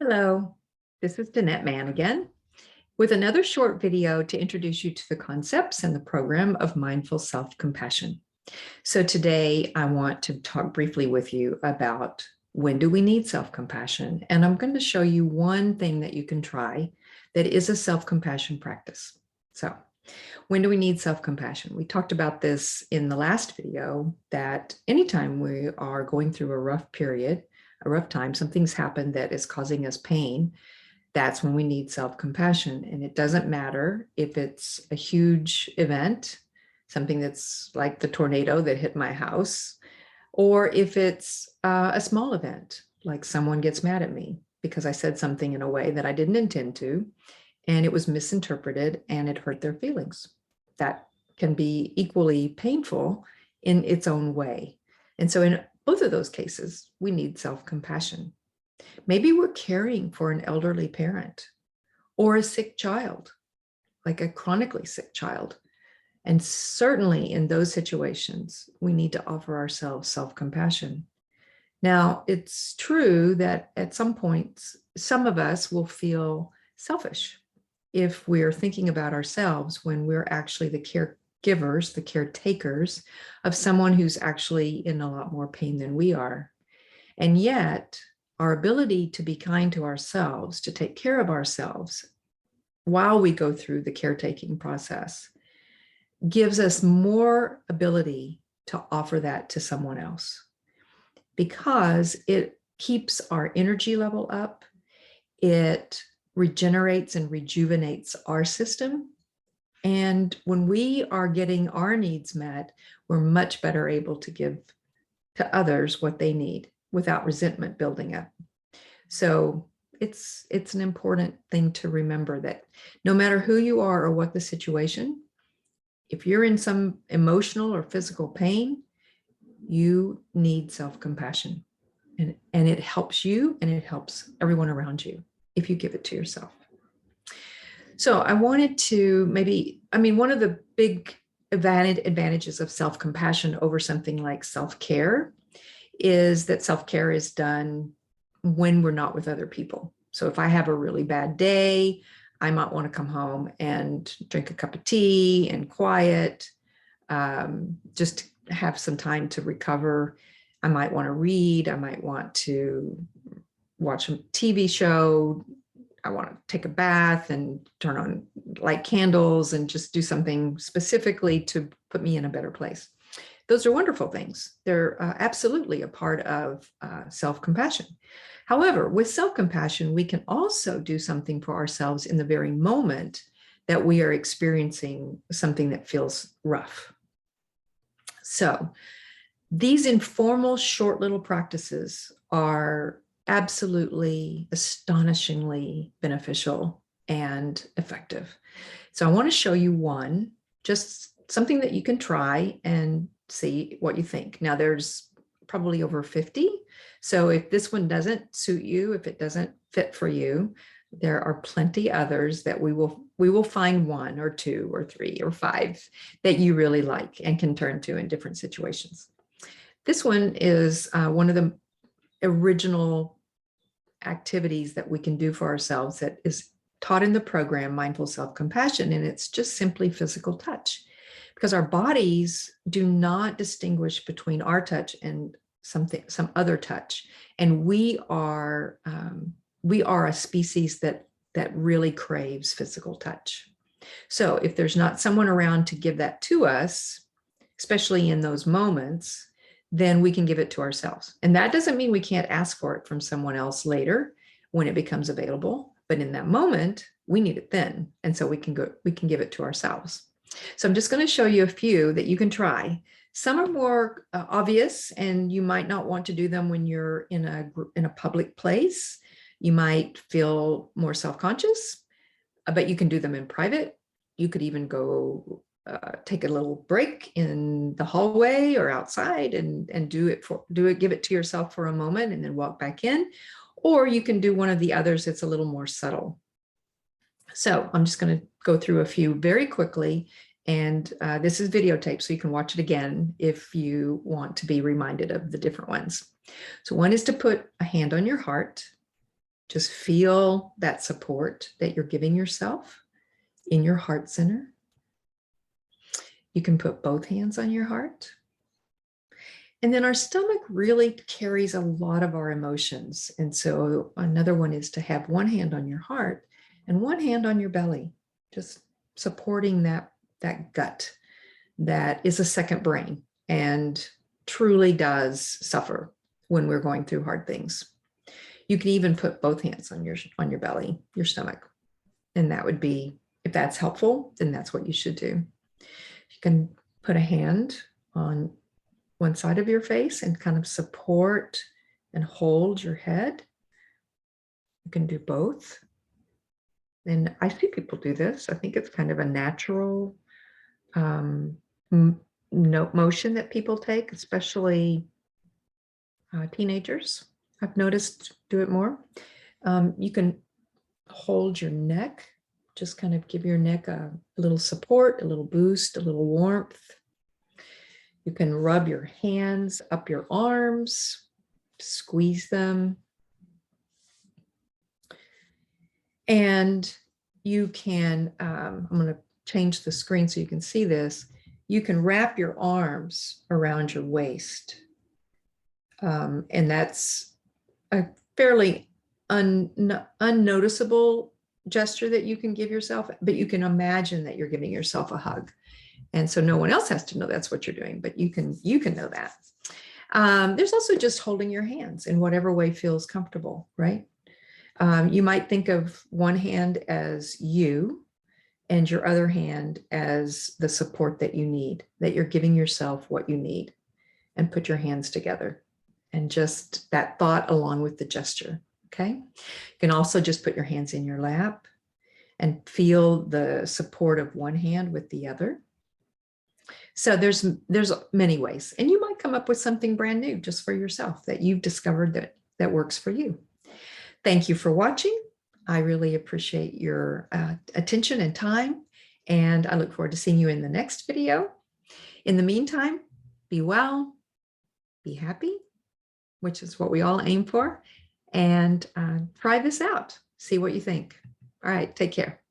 Hello, this is Denette Mann again with another short video to introduce you to the concepts and the program of mindful self-compassion. So today I want to talk briefly with you about when do we need self-compassion? And I'm going to show you one thing that you can try that is a self-compassion practice. So when do we need self-compassion? We talked about this in the last video that anytime we are going through a rough period, a rough time, something's happened that is causing us pain, that's when we need self-compassion. And it doesn't matter if it's a huge event, something that's like the tornado that hit my house, or if it's a small event, like someone gets mad at me because I said something in a way that I didn't intend to, and it was misinterpreted and it hurt their feelings. That can be equally painful in its own way. And so in both of those cases, we need self-compassion. Maybe we're caring for an elderly parent or a sick child, like a chronically sick child. And certainly in those situations, we need to offer ourselves self-compassion. Now, it's true that at some points, some of us will feel selfish if we're thinking about ourselves when we're actually the caregivers, the caretakers of someone who's actually in a lot more pain than we are. And yet, our ability to be kind to ourselves, to take care of ourselves while we go through the caretaking process, gives us more ability to offer that to someone else because it keeps our energy level up. It regenerates and rejuvenates our system. And when we are getting our needs met, we're much better able to give to others what they need without resentment building up. So it's an important thing to remember that no matter who you are or what the situation, if you're in some emotional or physical pain, you need self-compassion. And it helps you and it helps everyone around you if you give it to yourself. So I wanted to one of the big advantages of self-compassion over something like self-care is that self-care is done when we're not with other people. So if I have a really bad day, I might want to come home and drink a cup of tea and quiet, just have some time to recover. I might want to read. I might want to watch a TV show. I want to take a bath and light candles and just do something specifically to put me in a better place. Those are wonderful things. They're absolutely a part of self-compassion. However, with self-compassion, we can also do something for ourselves in the very moment that we are experiencing something that feels rough. So these informal, short little practices are absolutely astonishingly beneficial and effective. So I want to show you one, just something that you can try and see what you think. Now there's probably over 50. So if this one doesn't suit you, if it doesn't fit for you, there are plenty others that we will find one or two or three or five that you really like and can turn to in different situations. This one is one of the original activities that we can do for ourselves that is taught in the program Mindful Self-Compassion, and it's just simply physical touch, because our bodies do not distinguish between our touch and some other touch, and we are a species that really craves physical touch. So if there's not someone around to give that to us, especially in those moments, then we can give it to ourselves. And that doesn't mean we can't ask for it from someone else later when it becomes available, but in that moment, we need it then. And so we can give it to ourselves. So I'm just going to show you a few that you can try. Some are more obvious, and you might not want to do them when you're in a public place. You might feel more self-conscious, but you can do them in private. You could even go take a little break in the hallway or outside and give it to yourself for a moment and then walk back in. Or you can do one of the others that's a little more subtle. So I'm just going to go through a few very quickly, and this is videotaped, so you can watch it again if you want to be reminded of the different ones. So one is to put a hand on your heart, Just feel that support that you're giving yourself in your heart center. You can put both hands on your heart. And then our stomach really carries a lot of our emotions. And so another one is to have one hand on your heart and one hand on your belly, just supporting that gut that is a second brain and truly does suffer when we're going through hard things. You can even put both hands on your belly, your stomach. And that would be, if that's helpful, then that's what you should do. You can put a hand on one side of your face and kind of support and hold your head. You can do both. And I see people do this. I think it's kind of a natural motion that people take, especially teenagers. I've noticed do it more. You can hold your neck, just kind of give your neck a little support, a little boost, a little warmth. You can rub your hands up your arms, squeeze them. And you can, I'm going to change the screen so you can see this. You can wrap your arms around your waist. And that's a fairly unnoticeable gesture that you can give yourself, but you can imagine that you're giving yourself a hug. And so no one else has to know that's what you're doing, but you can know that. There's also just holding your hands in whatever way feels comfortable, right? You might think of one hand as you and your other hand as the support that you need, that you're giving yourself what you need, and put your hands together. And just that thought along with the gesture, okay? You can also just put your hands in your lap and feel the support of one hand with the other. So there's many ways, and you might come up with something brand new just for yourself that you've discovered that works for you. Thank you for watching. I really appreciate your attention and time, and I look forward to seeing you in the next video. In the meantime, be well, be happy, which is what we all aim for, and try this out. See what you think. All right, take care.